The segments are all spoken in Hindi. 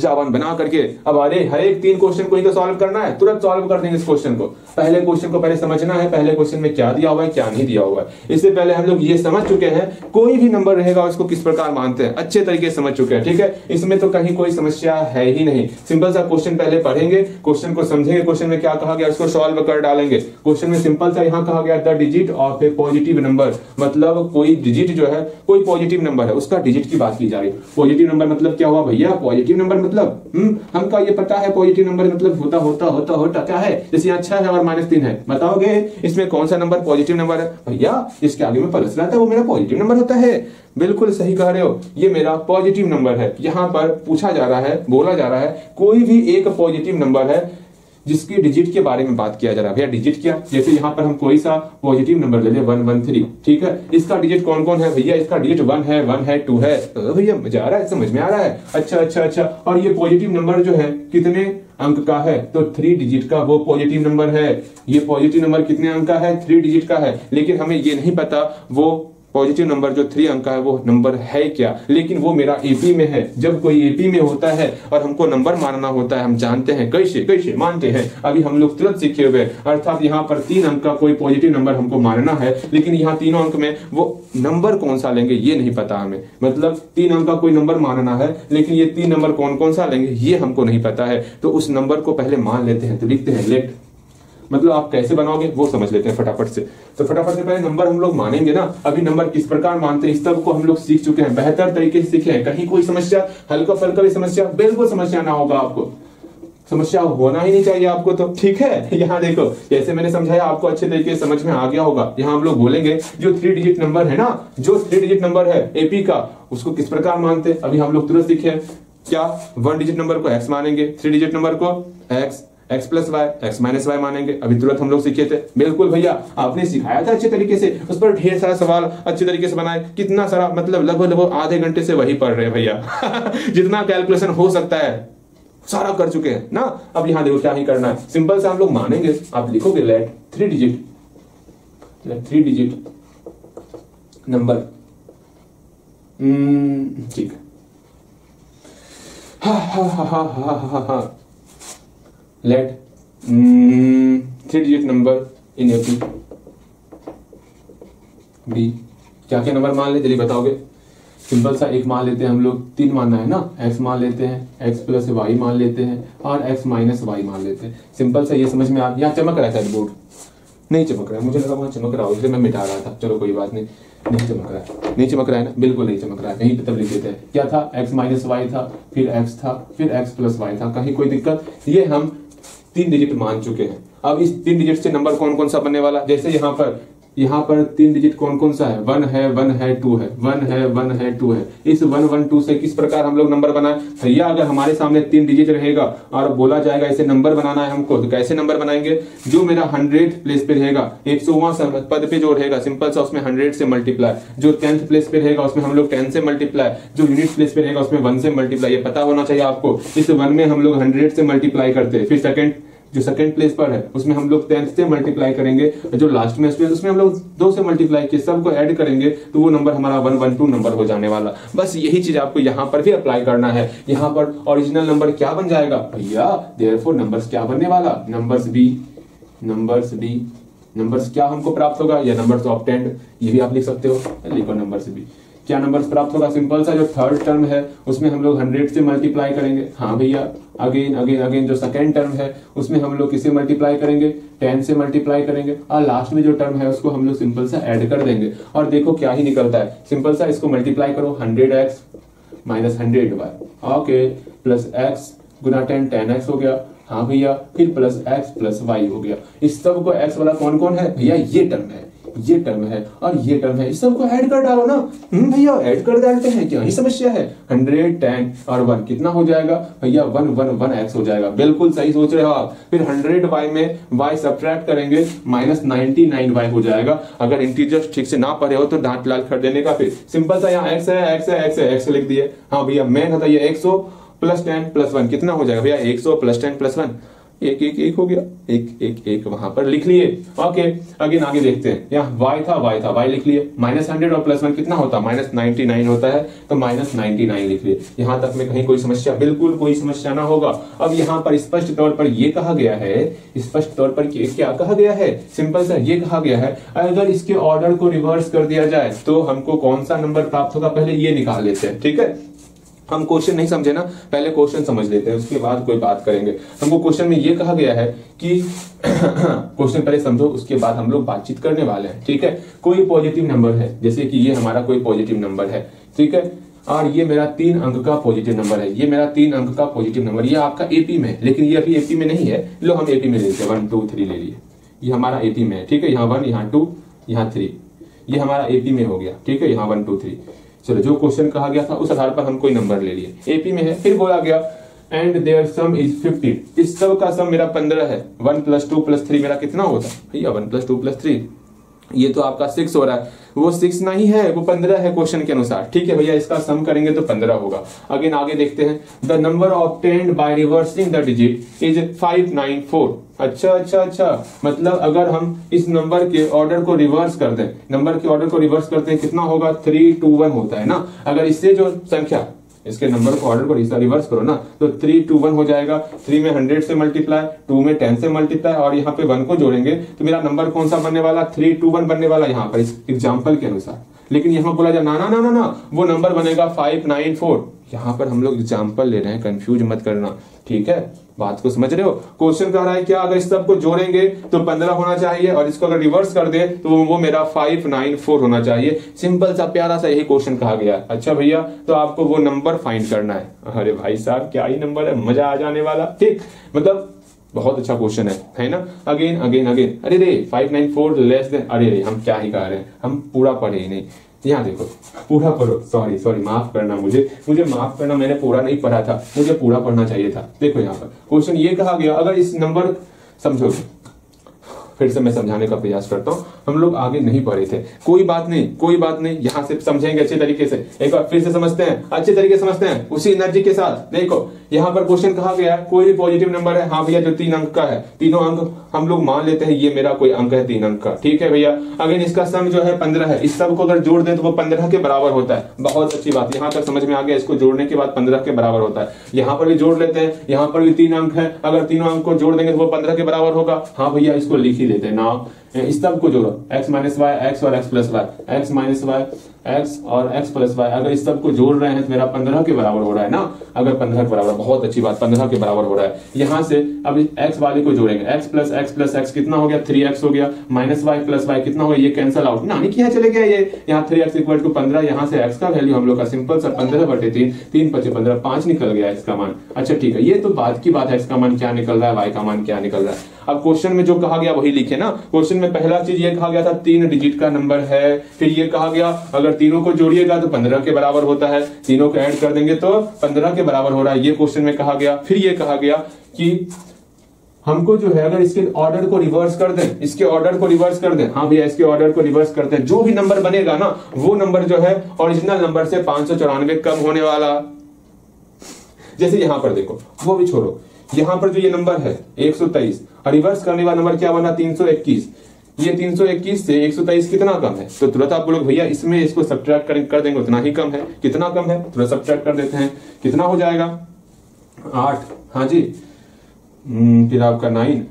ऊर्जा वन बना करके अब अरे हर एक 3 क्वेश्चन को ही तो सॉल्व करना है, तुरंत सॉल्व कर देंगे इस क्वेश्चन को। पहले क्वेश्चन को पहले समझना है, पहले क्वेश्चन में क्या दिया हुआ है क्या नहीं दिया हुआ है। इससे पहले हम लोग ये समझ चुके हैं कोई भी नंबर रहेगा उसको किस प्रकार मानते हैं, अच्छे तरीके से समझ चुके हैं। ठीक है, इसमें तो कहीं कोई समस्या है ही नहीं। सिंपल सा क्वेश्चन पहले पढ़ेंगे, क्वेश्चन को समझेंगे, क्वेश्चन में क्या कहा गया उसको सॉल्व कर डालेंगे। क्वेश्चन में सिंपल सा यहाँ कहा गया the digit of A positive number, मतलब कोई डिजिट जो है कोई पॉजिटिव नंबर है उसका डिजिट की बात की जा रही है। पॉजिटिव नंबर मतलब क्या हुआ भैया, पॉजिटिव नंबर मतलब हमका ये पता है पॉजिटिव नंबर मतलब होता होता होता होता क्या है, जैसे यहाँ 6 है और -3 है, बताओगे इसमें कौन सा नंबर पॉजिटिव नंबर है? भैया इसके आगे में प्लस रहता है वो मेरा पॉजिटिव नंबर होता है। बिल्कुल सही कह रहे हो, ये मेरा पॉजिटिव नंबर है। यहाँ पर पूछा जा रहा है, बोला जा रहा है कोई भी एक पॉजिटिव नंबर है जिसकी डिजिट के बारे में बात किया जा रहा है। भैया डिजिट क्या, जैसे यहाँ पर हम कोई सा पॉजिटिव नंबर ले लें 113, ठीक है, इसका डिजिट कौन कौन है भैया, इसका डिजिट 1 है 2 है। भैया मजा आ रहा है, समझ में आ रहा है। अच्छा। और ये पॉजिटिव नंबर जो है कितने अंक का है, तो 3 डिजिट का वो पॉजिटिव नंबर है। ये पॉजिटिव नंबर कितने अंक का है, 3 डिजिट का है। लेकिन हमें ये नहीं पता वो पॉजिटिव नंबर जो 3 अंक का है वो नंबर है क्या, लेकिन वो मेरा एपी में है। जब कोई एपी में होता है और हमको नंबर मानना होता है, हम जानते हैं कैसे मानते हैं, अभी हम लोग तुरंत सीखे हुए। अर्थात यहाँ पर 3 अंक का कोई पॉजिटिव नंबर हमको मानना है, लेकिन यहाँ तीनों अंक में वो नंबर कौन सा लेंगे ये नहीं पता हमें। मतलब 3 अंक का कोई नंबर मानना है, लेकिन ये 3 नंबर कौन कौन सा लेंगे ये हमको नहीं पता है। तो उस नंबर को पहले मान लेते हैं, तो लिखते हैं लेट, मतलब आप कैसे बनाओगे वो समझ लेते हैं फटाफट से। तो फटाफट से पहले नंबर हम लोग मानेंगे ना, अभी नंबर किस प्रकार मानते हैं इस सब को हम लोग सीख चुके हैं, बेहतर तरीके से सीखे हैं। कहीं कोई समस्या, हल्का फल्का भी समस्या, बिल्कुल समस्या ना होगा आपको, समस्या होना ही नहीं चाहिए आपको, तो ठीक है। यहाँ देखो जैसे मैंने समझाया आपको अच्छे तरीके से समझ में आ गया होगा। यहाँ हम लोग बोलेंगे जो 3 डिजिट नंबर है ना, जो 3 डिजिट नंबर है एपी का, उसको किस प्रकार मानते हैं अभी हम लोग तुरंत सीखे। क्या 1 डिजिट नंबर को एक्स मानेंगे, 3 डिजिट नंबर को x plus y, x minus y मानेंगे। अभी तुरंत हम लोग सीखे थे, बिल्कुल भैया आपने सिखाया था अच्छे तरीके से, उस पर ढेर सारा सवाल अच्छे तरीके से बनाए, कितना सारा, मतलब लगभग आधे घंटे से वही पढ़ रहे हैं भैया जितना कैलकुलेशन हो सकता है सारा कर चुके हैं ना। अब यहाँ देखो क्या ही करना है, सिंपल से हम लोग मानेंगे, आप लिखोगे लेट 3 डिजिट नंबर, ठीक है, let 3 digit number in AP be. क्या क्या नंबर मान ले जल्दी बताओगे। सिंपल सा एक मान लेते हैं हम लोग, 3 मानना है ना, x मान लेते हैं, x प्लस वाई मान लेते हैं और x माइनस वाई मान लेते हैं। सिंपल सा ये समझ में आ, यहाँ चमक रहा है बोर्ड, नहीं चमक रहा है, मुझे लगा वहां चमक रहा हो इसलिए मैं मिटा रहा था। चलो कोई बात नहीं, नहीं चमक रहा है ना, बिल्कुल नहीं चमक रहा है। कहीं तब लिख देते हैं क्या था, x माइनस वाई था, फिर x था, फिर x प्लस वाई था, कहीं कोई दिक्कत। ये हम 3 डिजिट मान चुके हैं। अब इस 3 डिजिट से नंबर कौन कौन सा बनने वाला, जैसे यहाँ पर 3 डिजिट कौन कौन सा है, 1 है 2 है, 1 है 2 है। इस 1 1 2 से किस प्रकार हम लोग नंबर बनाए भैया, अगर हमारे सामने 3 डिजिट रहेगा और बोला जाएगा इसे नंबर बनाना है हमको, तो कैसे नंबर बनाएंगे। जो मेरा 100 प्लेस पे रहेगा, 100वां पद पे जो रहेगा, सिंपल सा उसमें 100 से मल्टीप्लाई, जो 10th प्लेस पे रहेगा उसमें हम लोग 10 से मल्टीप्लाई, जो यूनिट प्लेस पे रहेगा उसमें 1 से मल्टीप्लाई। ये पता होना चाहिए आपको। इस 1 में हम लोग 100 से मल्टीप्लाई करते हैं, फिर जो सेकंड प्लेस पर है उसमें हम लोग 10th से मल्टीप्लाई करेंगे, जो लास्ट में उसमें हम लोग 2 से मल्टीप्लाई किए, सबको ऐड करेंगे तो वो नंबर हमारा 112 नंबर हो जाने वाला। बस यही चीज आपको यहाँ पर भी अप्लाई करना है। यहाँ पर ओरिजिनल नंबर क्या बन जाएगा भैया, देयरफॉर नंबर्स क्या बनने वाला, नंबर्स बी। नंबर्स क्या हमको प्राप्त होगा, या नंबर्स ऑब्टेन्ड, ये भी आप लिख सकते हो, लिखो नंबर्स बी। क्या नंबर्स प्राप्त होगा, सिंपल सा जो थर्ड टर्म है उसमें हम लोग 100 से मल्टीप्लाई करेंगे। हाँ भैया, अगेन जो सेकेंड टर्म है उसमें हम लोग किसे मल्टीप्लाई करेंगे, 10 से मल्टीप्लाई करेंगे, और लास्ट में जो टर्म है उसको हम लोग सिंपल सा ऐड कर देंगे। और देखो क्या ही निकलता है, सिंपल सा इसको मल्टीप्लाई करो, 100x minus 100y, okay, plus x गुना 10x हो गया। हाँ भैया, फिर प्लस x प्लस y हो गया। इस सब को x वाला कौन कौन है भैया, ये टर्म है, ये टर्म है और ये टर्म है, इस सबको ऐड कर डालो ना। भैया ऐड कर डालते हैं, क्या ही समस्या है। 100 10 और 1 कितना हो जाएगा भैया, 1 हो जाएगा। बिल्कुल सही सोच रहे हो आप। फिर 100y में y सब्ट्रैक्ट करेंगे, माइनस 99y हो जाएगा। अगर इंटीजर्स ठीक से ना पढ़े हो तो डांट लाल कर देने का। फिर सिंपल सा यहाँ x लिख दिए। हाँ भैया, मेन होता है ये 100 प्लस 10 प्लस 1 कितना हो जाएगा भैया, 100 प्लस 10 प्लस 1, एक एक एक हो गया, एक एक एक वहां पर लिख लिए। ओके, अगेन आगे देखते हैं। यहाँ y था y लिख लिए। -100 और +1 कितना होता है? -99 होता है, तो -99 लिख लिए। यहां तक में कहीं कोई समस्या? बिल्कुल कोई समस्या ना होगा। अब यहाँ पर स्पष्ट तौर पर ये कहा गया है, स्पष्ट तौर पर क्या कहा गया है? सिंपल सा ये कहा गया है, अगर इसके ऑर्डर को रिवर्स कर दिया जाए तो हमको कौन सा नंबर प्राप्त होगा, पहले ये निकाल लेते हैं। ठीक है, हम क्वेश्चन नहीं समझे ना, पहले क्वेश्चन समझ लेते हैं, उसके बाद कोई बात करेंगे। हमको क्वेश्चन में ये कहा गया है कि क्वेश्चन पहले समझो, उसके बाद हम लोग बातचीत करने वाले हैं। ठीक है, कोई पॉजिटिव नंबर है, जैसे कि ये हमारा कोई पॉजिटिव नंबर है। ठीक है, और ये मेरा 3 अंक का पॉजिटिव नंबर है, ये मेरा 3 अंक का पॉजिटिव नंबर, ये आपका एपी में है, लेकिन ये अभी एपी में नहीं है। लो हम एपी में लेते हैं, 1 2 3 ले लिए, ये हमारा एपी में है। ठीक है, यहाँ 1, यहाँ 2, यहाँ 3, ये हमारा एपी में हो गया। ठीक है, यहाँ 1 2 3। चलो, जो क्वेश्चन कहा गया था उस आधार पर हम कोई नंबर ले लिए, एपी में है। फिर बोला गया एंड देयर सम इज 15, इस सब का सम मेरा 15 है। 1 + 2 + 3 मेरा कितना होता है भैया? 1 + 2 + 3, ये तो आपका 6 हो रहा है, वो 6 नहीं है, वो 15 है क्वेश्चन के अनुसार। ठीक है भैया, इसका सम करेंगे तो 15 होगा। अगेन आगे देखते हैं, the number obtained by reversing the digit is 594। अच्छा, मतलब अगर हम इस नंबर के ऑर्डर को रिवर्स कर दें, नंबर के ऑर्डर को रिवर्स करते हैं, कितना होगा? 321 होता है ना। अगर इससे जो संख्या, इसके नंबर को ऑर्डर को रिवर्स करो ना, तो 321 हो जाएगा। 3 में 100 से मल्टीप्लाई, 2 में 10 से मल्टीप्लाई, और यहाँ पे 1 को जोड़ेंगे तो मेरा नंबर कौन सा बनने वाला? 321 बनने वाला यहाँ पर, इस एग्जाम्पल के अनुसार। लेकिन यहाँ बोला जाए ना, वो नंबर बनेगा 594। यहाँ पर हम लोग एग्जाम्पल ले रहे हैं, कंफ्यूज मत करना। ठीक है, बात को समझ रहे हो? क्वेश्चन कह रहा है क्या, अगर इस सब को जोड़ेंगे तो 15 होना चाहिए, और इसको अगर रिवर्स कर दे तो वो मेरा 594 होना चाहिए। सिंपल सा प्यारा सा यही क्वेश्चन कहा गया है। अच्छा भैया, तो आपको वो नंबर फाइंड करना है। अरे भाई साहब, क्या ही नंबर है, मजा आ जाने वाला। ठीक, मतलब बहुत अच्छा क्वेश्चन है ना। अगेन अरे रे 594 लेस देन, अरे रे हम क्या ही कह रहे हैं, हम पूरा पढ़े ही नहीं। यहाँ देखो, पूरा पढ़ो, सॉरी माफ करना, मुझे माफ करना, मैंने पूरा नहीं पढ़ा था, मुझे पूरा पढ़ना चाहिए था। देखो यहाँ पर क्वेश्चन ये कहा गया, अगर इस नंबर, समझो, फिर से मैं समझाने का प्रयास करता हूं, हम लोग आगे नहीं पढ़े थे, कोई बात नहीं, यहाँ से समझेंगे अच्छे तरीके से। एक बार फिर से समझते हैं, अच्छे तरीके से समझते हैं, उसी एनर्जी के साथ। देखो यहाँ पर क्वेश्चन कहा गया है, कोई भी पॉजिटिव नंबर है, हाँ भैया, जो 3 अंक का है, तीनों अंक हम लोग मान लेते हैं, ये मेरा कोई अंक है 3 अंक का। ठीक है भैया, अगर इसका सम जो है 15 है, इस सब को अगर जोड़ दें तो वो 15 के बराबर होता है। बहुत अच्छी बात, यहाँ तक समझ में आ गया, इसको जोड़ने के बाद 15 के बराबर होता है। यहाँ पर भी जोड़ लेते हैं, यहाँ पर भी 3 अंक है, अगर तीनों अंक को जोड़ देंगे तो वो 15 के बराबर होगा। हाँ भैया, इसको लिख ही लेते हैं ना, इस सब को जोड़ो, x - y, x और x + y, x - y, x और x + y, अगर इस सब को जोड़ रहे हैं तो मेरा 15 के बराबर हो रहा है ना। अगर 15 के बराबर, बहुत अच्छी बात, 15 के बराबर हो रहा है। यहाँ से अब x वाले को जोड़ेंगे, x + x कितना हो गया? 3x हो गया, -y + y कितना हो गया? ये कैंसिल आउट, ना नहीं, यहाँ चले गया ये, यहाँ 3x = 15, यहाँ से x का वैल्यू हम लोग का सिंपल सा 15/3, 3 × 5 = 15, 5 निकल गया x का मान। अच्छा ठीक है, ये तो बात की बात है, x का मान क्या निकल रहा है, y का मान क्या निकल रहा है। अब क्वेश्चन में जो कहा गया वही लिखे ना। क्वेश्चन में पहला चीज ये कहा गया था 3 डिजिट का नंबर है, फिर ये कहा गया अगर तीनों को जोड़िएगा तो 15 के बराबर होता है, तीनों को ऐड कर देंगे तो 15 के बराबर हो रहा है, ये क्वेश्चन में कहा गया। फिर ये कहा गया कि हमको जो है अगर इसके ऑर्डर को रिवर्स कर दें, इसके ऑर्डर को रिवर्स कर दें, हाँ भैया इसके ऑर्डर को रिवर्स करते हैं, जो भी नंबर बनेगा ना वो नंबर जो है ओरिजिनल नंबर से 594 कम होने वाला। जैसे यहां पर देखो, वो भी छोड़ो, यहां पर जो ये नंबर है 123 और रिवर्स करने वाला नंबर क्या बना? 321। ये 321 से 123 कितना कम है? तो तुरंत आप बोलोगे भैया इसमें इसको सब्ट्रैक्ट कर देंगे उतना ही कम है। कितना कम है? तुरंत सब्ट्रैक्ट कर देते हैं, कितना हो जाएगा? 8। हाँ जी, फिर आपका 9,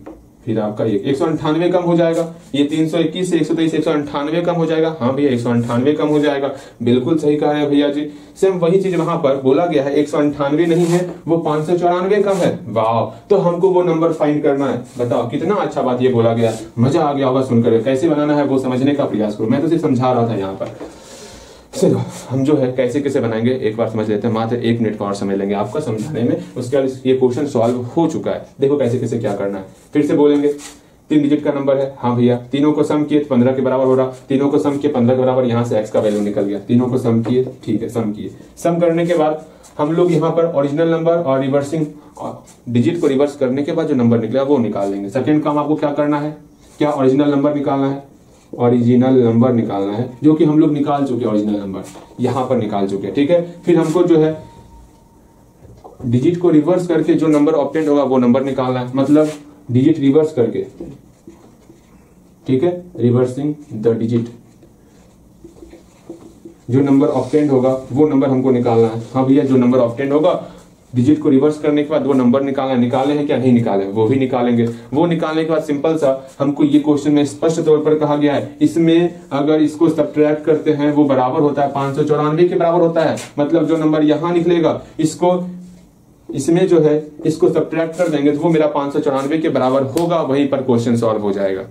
फिर आपका 198 कम हो जाएगा। ये 321 से 123 198 कम हो जाएगा। हाँ भैया 198 कम हो जाएगा, बिल्कुल सही कहा है भैया जी। सेम वही चीज वहां पर बोला गया है, 198 नहीं है, वो 594 कम है। वाह, तो हमको वो नंबर फाइंड करना है। बताओ कितना अच्छा बात ये बोला गया, मजा आ गया होगा सुनकर। कैसे बनाना है वो समझने का प्रयास करो, मैं तो सिर्फ समझा रहा था यहाँ पर। चलो हम जो है कैसे कैसे बनाएंगे एक बार समझ लेते हैं, मात्र 1 मिनट का और समय लेंगे आपका समझाने में, उसके बाद ये क्वेश्चन सॉल्व हो चुका है। देखो कैसे कैसे क्या करना है, फिर से बोलेंगे। 3 डिजिट का नंबर है, हाँ भैया, तीनों को सम किए 15 के बराबर हो रहा, तीनों को सम किए 15 के बराबर, यहाँ से x का वैल्यू निकल गया, तीनों को सम किए, ठीक है सम किए। सम करने के बाद हम लोग यहाँ पर ओरिजिनल नंबर और रिवर्सिंग डिजिट को रिवर्स करने के बाद जो नंबर निकला वो निकाल लेंगे। सेकेंड काम आपको क्या करना है, क्या ओरिजिनल नंबर निकालना है, ओरिजिनल नंबर निकालना है, जो कि हम लोग निकाल चुके हैं, ओरिजिनल नंबर यहाँ पर निकाल चुके हैं, ठीक है। फिर हमको जो है डिजिट को रिवर्स करके जो नंबर ऑब्टेंड होगा वो नंबर निकालना है, मतलब डिजिट रिवर्स करके, ठीक है, रिवर्सिंग द डिजिट, जो नंबर ऑब्टेंड होगा वो नंबर हमको निकालना है। हाँ भैया, जो नंबर ऑब्टेंड होगा डिजिट को रिवर्स करने के बाद वो नंबर निकालना है। निकाले हैं क्या? नहीं निकाले, वो भी निकालेंगे। वो निकालने के बाद सिंपल सा हमको ये क्वेश्चन में स्पष्ट तौर पर कहा गया है, इसमें अगर इसको सब्ट्रैक्ट करते हैं वो बराबर होता है 594 के बराबर होता है। मतलब जो नंबर यहां निकलेगा इसको इसमें जो है इसको सब्ट्रैक्ट कर देंगे तो वो मेरा 594 के बराबर होगा। वहीं पर क्वेश्चन सॉल्व हो जाएगा।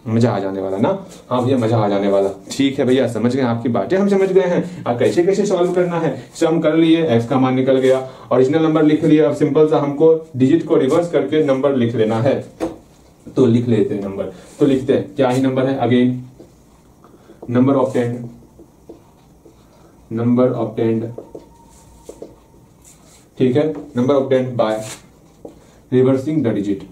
मजा आ जाने वाला ना? हाँ भैया, मजा आ जाने वाला। ठीक है भैया, समझ गए आपकी बातें, हम समझ गए हैं। अब कैसे कैसे सॉल्व करना है, सम कर लिए, एक्स का मान निकल गया, ओरिजिनल नंबर लिख लिया। अब सिंपल सा हमको डिजिट को रिवर्स करके नंबर लिख लेना है। तो लिख लेते हैं नंबर, तो लिखते हैं क्या ही नंबर है, अगेन नंबर ऑब्टेंड, ठीक है, number obtained by reversing the digit,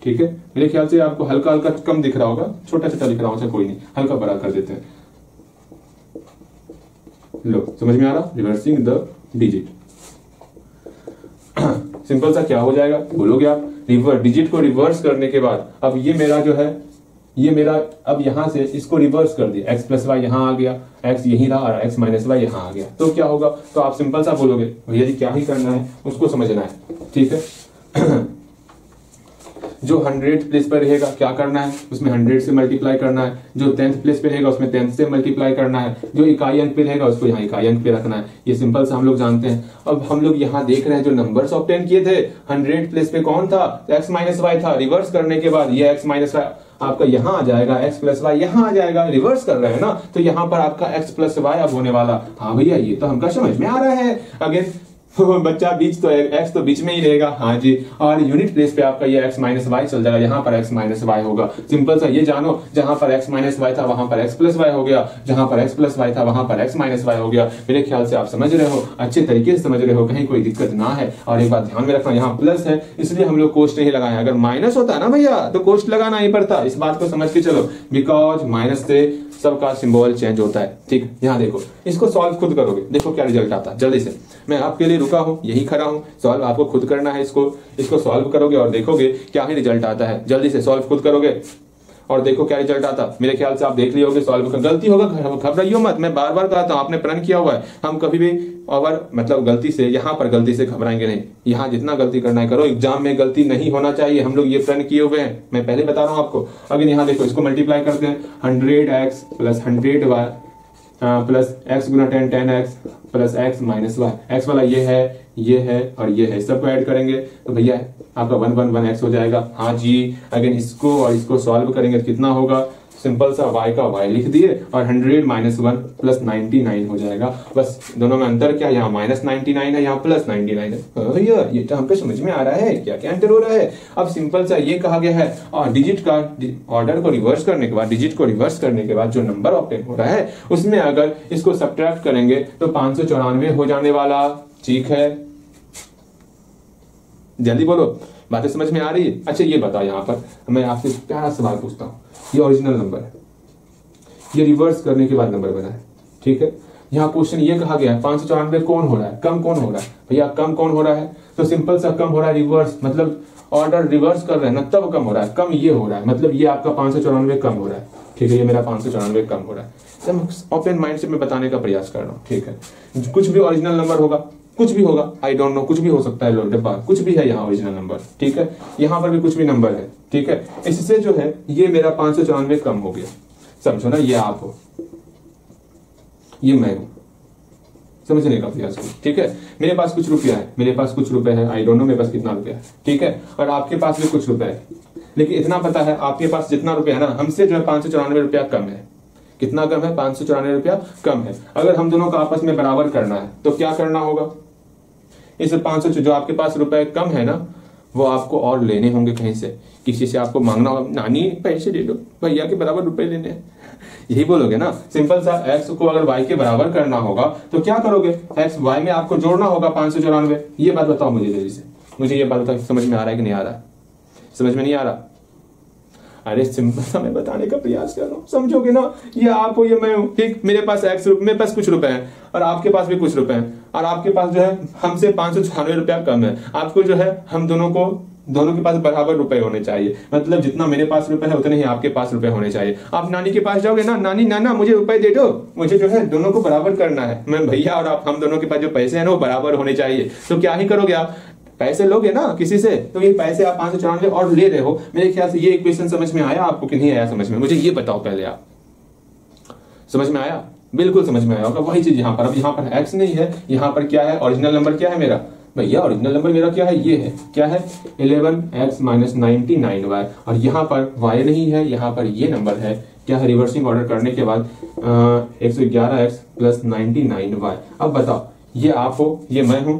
ठीक है। मेरे ख्याल से आपको हल्का हल्का कम दिख रहा होगा, छोटा छोटा दिख रहा होगा, कोई नहीं, हल्का बड़ा कर देते हैं। लो, समझ में आ रहा? Reversing the digit. सिंपल सा क्या हो जाएगा बोलोगे आप? डिजिट को रिवर्स करने के बाद अब ये मेरा जो है, ये मेरा अब यहां से इसको रिवर्स कर दिया, x प्लस वाई यहां आ गया, x यही रहा और x माइनस वाई यहां आ गया। तो क्या होगा? तो आप सिंपल सा बोलोगे भैया जी क्या ही करना है, उसको समझना है, ठीक है। जो 100 प्लेस पर रहेगा क्या करना है, उसमें 100 से मल्टीप्लाई करना है। जो 10th प्लेस पे रहेगा उसमें 10th से मल्टीप्लाई करना है। जो इकाई अंक पे रहेगा उसको यहाँ इकाई अंक पे रखना है। ये सिंपल सा हम लोग जानते हैं। अब हम लोग यहाँ देख रहे हैं जो नंबर्स ऑब्टेन किए थे, 100 प्लेस पे कौन था? x माइनस वाई था। रिवर्स करने के बाद ये x माइनस वाई आपका यहाँ आ जाएगा, x प्लस वाई यहाँ आ जाएगा। रिवर्स कर रहे हैं ना, तो यहाँ पर आपका x प्लस वाई अब होने वाला। हाँ भैया, ये तो हमका समझ में आ रहा है। अगेन बच्चा बीच तो x तो बीच में ही रहेगा, हाँ जी, और यूनिट प्लेस पे आपका ये x माइनस वाई चल जाएगा, यहाँ पर x माइनस वाई होगा। सिंपल सा ये जानो, जहां पर x माइनस वाई था वहां पर x प्लस वाई हो गया, जहां पर x प्लस वाई था वहां पर x माइनस वाई हो गया। मेरे ख्याल से आप समझ रहे हो, अच्छे तरीके से समझ रहे हो, कहीं कोई दिक्कत ना है। और एक बात ध्यान में रखना, यहाँ प्लस है इसलिए हम लोग कोष्ट नहीं लगाए। अगर माइनस होता है ना भैया तो कोष्ट लगाना ही पड़ता। इस बात को समझ के चलो, बिकॉज माइनस से सबका सिंबल चेंज होता है, ठीक। यहाँ देखो, इसको सॉल्व खुद करोगे, देखो क्या रिजल्ट आता है। जल्दी से, मैं आपके लिए रुका हूँ, यही खड़ा हूँ, सॉल्व आपको खुद करना है। इसको सॉल्व करोगे और देखोगे क्या ही रिजल्ट आता है। जल्दी से सॉल्व खुद करोगे और देखो क्या रिजल्ट आता। मेरे ख्याल से आप देख लिए होगे सॉल्व कर। गलती होगा घबराइयो मत, मैं बार बार कहता हूँ, आपने प्रण किया हुआ है। हम कभी भी और मतलब गलती से, यहाँ पर गलती से घबराएंगे नहीं। यहाँ जितना गलती करना है करो, एग्जाम में गलती नहीं होना चाहिए। हम लोग ये प्रण किए हुए हैं, मैं पहले बता रहा हूँ आपको। अगर यहाँ देखो, इसको मल्टीप्लाई करते हैं, 100x plus 100y plus x गुना 10 10x plus x minus y. X वाला ये है और ये है, सबको ऐड करेंगे तो भैया आपका 1 1 1 x हो जाएगा। हाँ जी, अगर इसको और इसको सॉल्व करेंगे तो कितना होगा? सिंपल सा y का y लिख दिए और 100 माइनस 1 प्लस 99 हो जाएगा। बस दोनों में अंतर क्या, यहाँ माइनस 99 है, यहाँ प्लस 99 है। भैया ये तो हमको समझ में आ रहा है, क्या क्या अंतर हो रहा है। अब सिंपल सा ये कहा गया है, और डिजिट का ऑर्डर को रिवर्स करने के बाद, डिजिट को रिवर्स करने के बाद जो नंबर ऑब्टेन हो रहा है उसमें अगर इसको सब्ट्रैक्ट करेंगे तो 594 हो जाने वाला। ठीक है, जल्दी बोलो, बातें समझ में आ रही है? अच्छा ये बताओ, यहाँ पर मैं आपसे प्यारा सवाल पूछता हूँ। ये ओरिजिनल नंबर है, ये रिवर्स करने के बाद नंबर बना है, ठीक है। यहाँ क्वेश्चन ये कहा गया है 594 कौन हो रहा है, कम कौन हो रहा है? भैया कम कौन हो रहा है? तो सिंपल सा कम हो रहा है रिवर्स, मतलब ऑर्डर रिवर्स कर रहे हैं ना, तब कम हो रहा है। कम ये हो रहा है, मतलब ये आपका 594 कम हो रहा है, ठीक है। ये मेरा 594 कम हो रहा है। ओपन माइंड से मैं बताने का प्रयास कर रहा हूँ, ठीक है। कुछ भी ओरिजिनल नंबर होगा, कुछ भी होगा, आई डोंट नो, कुछ भी हो सकता है। लो डब्बा, कुछ भी है यहाँ ओरिजिनल नंबर, ठीक है। यहाँ पर भी कुछ भी नंबर है, ठीक है। इससे जो है ये मेरा 594 कम हो गया, समझो ना। ये आप हो, ये मैं हूं, समझने का प्रयास करो, ठीक है। मेरे पास कुछ रुपया है, मेरे पास कुछ रुपए है, आई डोंट नो मेरे पास कितना रुपया है, ठीक है। और आपके पास भी कुछ रुपए है, लेकिन इतना पता है आपके पास जितना रुपया है ना, हमसे जो है 594 रुपया कम है। कितना कम है? 594 रुपया कम है। अगर हम दोनों को आपस में बराबर करना है तो क्या करना होगा? इस 500 जो आपके पास रुपए कम है ना, वो आपको और लेने होंगे कहीं से, किसी से आपको मांगना होगा, नानी पैसे दे दो, भैया के बराबर रुपए लेने हैं, यही बोलोगे ना। सिंपल सा, x को अगर y के बराबर करना होगा तो क्या करोगे? x y में आपको जोड़ना होगा 594। ये बात बताओ मुझे जल्दी से, मुझे ये बात बताओ, समझ में आ रहा है कि नहीं आ रहा? समझ में नहीं आ रहा? अरे सिंपल सा मैं बताने का प्रयास कर रहा हूँ, समझोगे ना। ये आप हो, ये मैं हूँ, ठीक। मेरे पास मेरे पास कुछ रुपए हैं और आपके पास भी कुछ रुपए हैं, और आपके पास जो है हमसे 596 रुपया कम है। आपको जो है हम दोनों के पास बराबर रुपए होने चाहिए, मतलब जितना मेरे पास रुपए है उतने ही आपके पास रुपए होने चाहिए। आप नानी के पास जाओगे ना, नानी नाना मुझे रुपए दे दो, मुझे जो है दोनों को बराबर करना है। मैं भैया और आप, हम दोनों के पास जो पैसे हैं ना वो बराबर होने चाहिए। तो क्या ही करोगे आप, पैसे लोगे ना किसी से, तो ये पैसे आप 594 और ले रहे हो। मेरे ख्याल से ये इक्वेशन समझ में आया आपको कि नहीं आया समझ में, मुझे ये बताओ पहले। आप समझ में आया? बिल्कुल समझ में आया होगा। वही चीज यहाँ पर, अब यहाँ पर x नहीं है, यहाँ पर क्या है, ओरिजिनल नंबर क्या है मेरा भैया, ओरिजिनल नंबर मेरा क्या है, ये है, क्या है 11x माइनस 99y, और यहाँ पर y नहीं है, यहाँ पर ये नंबर है, क्या है, रिवर्सिंग ऑर्डर करने के बाद 111x प्लस 99y। अब बताओ, ये आप हो, ये मैं हूं,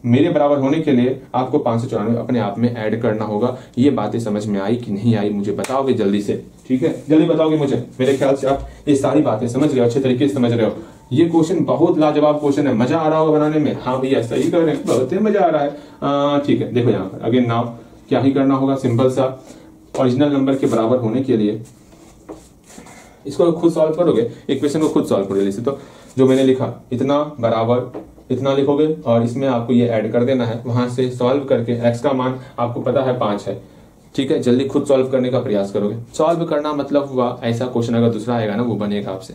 मेरे बराबर होने के लिए आपको 594 अपने आप में ऐड करना होगा। ये बातें समझ में आई कि नहीं आई, मुझे बताओगे जल्दी से, ठीक है, जल्दी बताओगे मुझे। मेरे ख्याल से आप ये सारी बातें समझ रहे हो, अच्छे तरीके से समझ रहे हो। ये क्वेश्चन बहुत लाजवाब क्वेश्चन है, मजा आ रहा होगा बनाने में। हाँ भैया सही कर रहे हैं, बहुत मजा आ रहा है। ठीक है, देखो यहाँ पर अगेन नाउ क्या ही करना होगा, सिंपल सा ओरिजिनल नंबर के बराबर होने के लिए इसको खुद सॉल्व करोगे, इक्वेशन को खुद सॉल्व करोगे। जैसे तो जो मैंने लिखा, इतना बराबर इतना लिखोगे और इसमें आपको ये ऐड कर देना है, वहां से सॉल्व करके x का मान आपको पता है 5 है, ठीक है। जल्दी खुद सॉल्व करने का प्रयास करोगे। सॉल्व करना मतलब हुआ ऐसा क्वेश्चन अगर दूसरा आएगा ना वो बनेगा आपसे,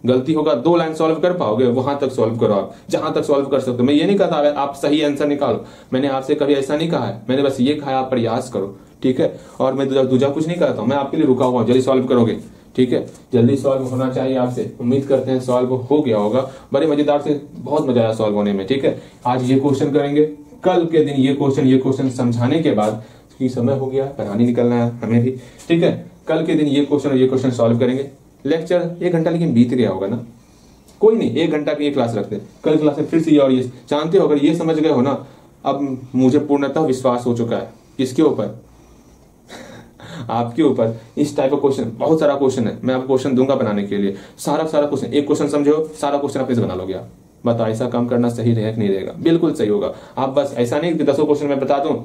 गलती होगा 2 लाइन सॉल्व कर पाओगे, वहां तक सॉल्व करो आप, जहां तक सॉल्व कर सकते हो। मैं ये नहीं कहता आप सही आंसर निकालो, मैंने आपसे कभी ऐसा नहीं कहा है, मैंने बस ये कहा आप प्रयास करो, ठीक है। और मैं दूजा कुछ नहीं करता हूं, मैं आपके लिए रुका हुआ हूं, जल्दी सॉल्व करोगे, ठीक है। जल्दी सॉल्व होना चाहिए आपसे, उम्मीद करते हैं सॉल्व हो गया होगा। बड़े मजेदार से, बहुत मजा आया सॉल्व होने में, ठीक है। आज ये क्वेश्चन करेंगे, कल के दिन ये क्वेश्चन समझाने के बाद, क्योंकि समय हो गया, पढ़ाने निकलना है हमें भी, ठीक है। कल के दिन ये क्वेश्चन सॉल्व करेंगे। लेक्चर 1 घंटा लेकिन बीत गया होगा ना, कोई नहीं, 1 घंटा की ये क्लास रखते हैं, कल क्लास में फिर से ये और ये जानते हो। अगर ये समझ गए हो ना, अब मुझे पूर्णतः विश्वास हो चुका है, किसके ऊपर, आपके ऊपर। इस टाइप का क्वेश्चन बहुत सारा क्वेश्चन है, मैं आपको क्वेश्चन दूंगा बनाने के लिए, सारा क्वेश्चन, एक क्वेश्चन समझो, सारा क्वेश्चन अपने से बना लोगे आप। बताओ ऐसा काम करना सही रहेगा कि नहीं रहेगा? बिल्कुल सही होगा। आप बस ऐसा नहीं कि 10 क्वेश्चन मैं बता दूं,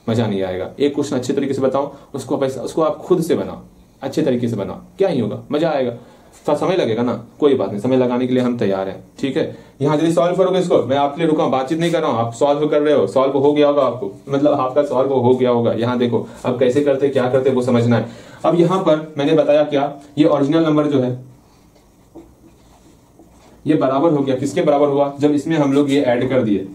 मजा नहीं आएगा। एक क्वेश्चन अच्छे तरीके से बताओ, उसको आप खुद से बनाओ, अच्छे तरीके से बनाओ, क्या ही होगा, मजा आएगा। थोड़ा समय लगेगा ना, कोई बात नहीं, समय लगाने के लिए हम तैयार हैं, ठीक है। यहाँ जल्दी सॉल्व करोगे इसको, मैं आपके लिए रुका हूं, बातचीत नहीं कर रहा हूँ, आप सॉल्व कर रहे हो, सॉल्व हो गया होगा आपको, मतलब आपका सॉल्व हो गया होगा। यहाँ देखो अब कैसे करते, क्या करते वो समझना है। अब यहाँ पर मैंने बताया क्या, ये ओरिजिनल नंबर जो है ये बराबर हो गया, किसके बराबर हुआ, जब इसमें हम लोग ये ऐड कर दिए,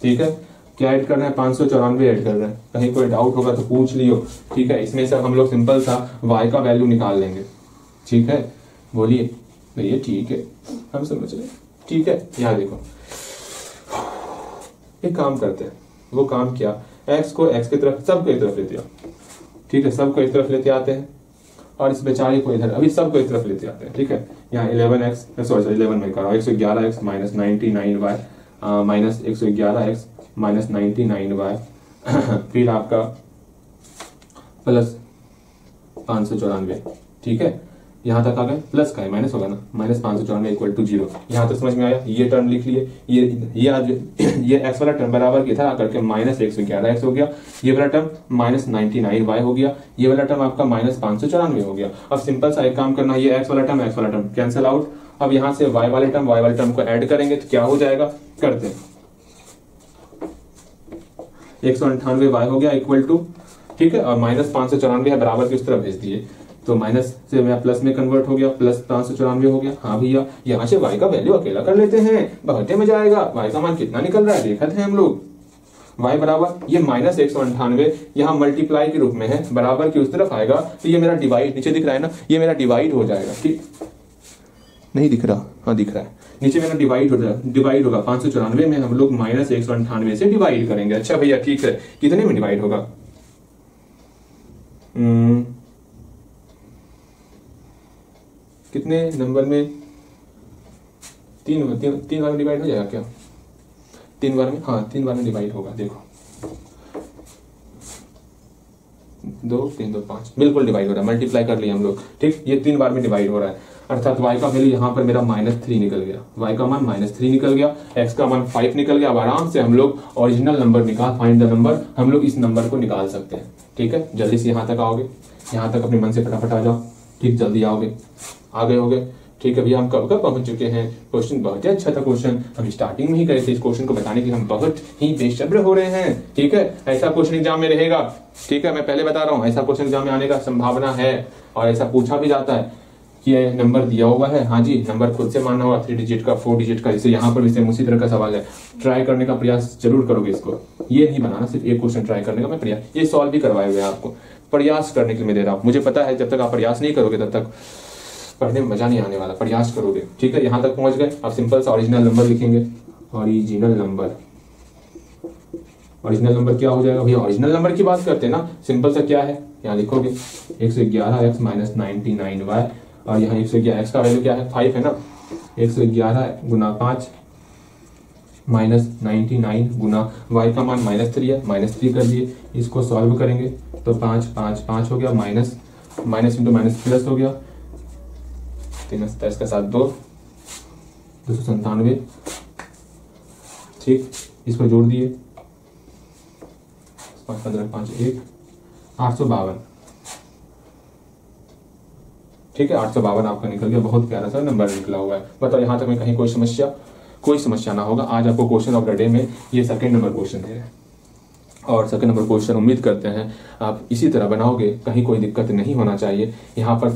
ठीक है। क्या ऐड करना है, 594 ऐड कर रहे हैं। कहीं कोई डाउट होगा तो पूछ लियो, ठीक है। इसमें से हम लोग सिंपल सा y का वैल्यू निकाल लेंगे, ठीक है। बोलिए भैया, ठीक है, हम समझ रहे हैं, ठीक है। यहाँ देखो, एक काम करते हैं, वो काम क्या, x को x की तरफ, सबको एक तरफ लेते आओ, ठीक है, सबको एक तरफ लेते आते हैं, और इस बेचारे को इधर, अभी सबको एक तरफ लेते आते हैं, ठीक है। यहाँ 11 में कर रहा हूँ, 111x minus 99y minus 111x minus 99y फिर आपका प्लस 594, ठीक है। यहां तक आ गए, प्लस का है, माइनस होगा ना, माइनस 594 इक्वल टू 0। यहां तक समझ में आया, ये टर्म लिख लिए, ये x वाला टर्म बराबर की था करके माइनस 111x हो गया, ये वाला टर्म माइनस 99y हो गया, ये वाला टर्म आपका माइनस 594 हो गया। अब सिंपल सा एक काम करना, ये x वाला टर्म कैंसिल आउट। अब यहां से y वाले टर्म को ऐड करेंगे तो क्या हो जाएगा, करते हैं, 198y हो गया इक्वल टू, ठीक है, और माइनस 594 है, बराबर की उस तरफ भेज दिए, तो माइनस से मैं प्लस में कन्वर्ट हो गया, प्लस 594 हो गया। हाँ भैया, यहाँ से y का वैल्यू अकेला कर लेते हैं, बहुत मजा आएगा। y का मान कितना निकल रहा है देखा थे हम लोग, y बराबर ये माइनस 198 यहाँ मल्टीप्लाई के रूप में है, बराबर की उस तरफ आएगा, तो ये मेरा डिवाइड, नीचे दिख रहा है ना, ये मेरा डिवाइड हो जाएगा, ठीक नहीं दिख रहा, हाँ दिख रहा है, नीचे मेरा डिवाइड होगा 594 में हम लोग माइनस 198 से डिवाइड करेंगे। अच्छा भैया ठीक है, कितने में डिवाइड होगा, कितने नंबर में, 3 बार में डिवाइड हो जाएगा क्या, 3 बार में, हाँ 3 बार में डिवाइड होगा। देखो 2 3 2 5 बिल्कुल डिवाइड हो रहा है, मल्टीप्लाई कर लिया हम लोग, ठीक, ये 3 बार में डिवाइड हो रहा है। अर्थात y का वैल्यू यहाँ पर मेरा -3 निकल गया, y का मान -3 निकल गया, x का मान 5 निकल गया। अब आराम से हम लोग original number find the number, हम लोग इस नंबर को निकाल सकते हैं। ठीक है, जल्दी से यहाँ तक आओगे, यहाँ तक अपने मन से फटाफट आ जाओ। ठीक, जल्दी आओगे, आ गए होगे। ठीक है भैया, हम कब कब पहुंच चुके हैं। क्वेश्चन बहुत ही अच्छा था, क्वेश्चन हम स्टार्टिंग में ही करे थे। इस क्वेश्चन को बताने के लिए हम बहुत ही बेसब्र हो रहे हैं। ठीक है, ऐसा क्वेश्चन एग्जाम में रहेगा। ठीक है, मैं पहले बता रहा हूँ, ऐसा क्वेश्चन एग्जाम में आने का संभावना है और ऐसा पूछा भी जाता है कि ये नंबर दिया हुआ है, हाँ जी, नंबर खुद से मानना होगा, 3 डिजिट का, 4 डिजिट का। जैसे यहाँ पर भी सेम उसी तरह का सवाल है। ट्राई करने का प्रयास जरूर करोगे इसको, ये नहीं बनाना सिर्फ एक क्वेश्चन ट्राई करने का मैं प्रयास, ये सॉल्व भी करवाए हुए आपको, प्रयास करने के लिए मैं दे रहा हूँ। मुझे पता है जब तक आप प्रयास नहीं करोगे तब तक पढ़ने में मजा नहीं आने वाला, प्रयास करोगे। ठीक है, यहाँ तक पहुंच गए। अब सिंपल सा ओरिजिनल नंबर लिखेंगे। ओरिजिनल नंबर, ओरिजिनल नंबर क्या हो जाएगा भैया, ओरिजिनल नंबर की बात करते हैं ना, सिंपल सा क्या है, यहाँ लिखोगे 111x माइनस 99y, और यहाँ 111 x का वैल्यू क्या है, 5 है ना, 111 गुना 5 माइनस 99 गुना y का मान -3 है, -3 कर दिए। इसको सॉल्व करेंगे तो 5 5 5 हो गया, माइनस इंटू माइनस प्लस हो गया, 3 27 का 7 2 297। ठीक, इसको जोड़ दिए, 5 15 5 1 852। ठीक है, 852 आपका निकल गया। बहुत प्यारा सा नंबर निकला हुआ है। बताओ यहाँ तक में कहीं कोई समस्या ना होगा। आज आपको क्वेश्चन ऑफ द डे में ये सेकंड नंबर क्वेश्चन है, और सेकंड नंबर क्वेश्चन उम्मीद करते हैं आप इसी तरह बनाओगे, कहीं कोई दिक्कत नहीं होना चाहिए। यहाँ पर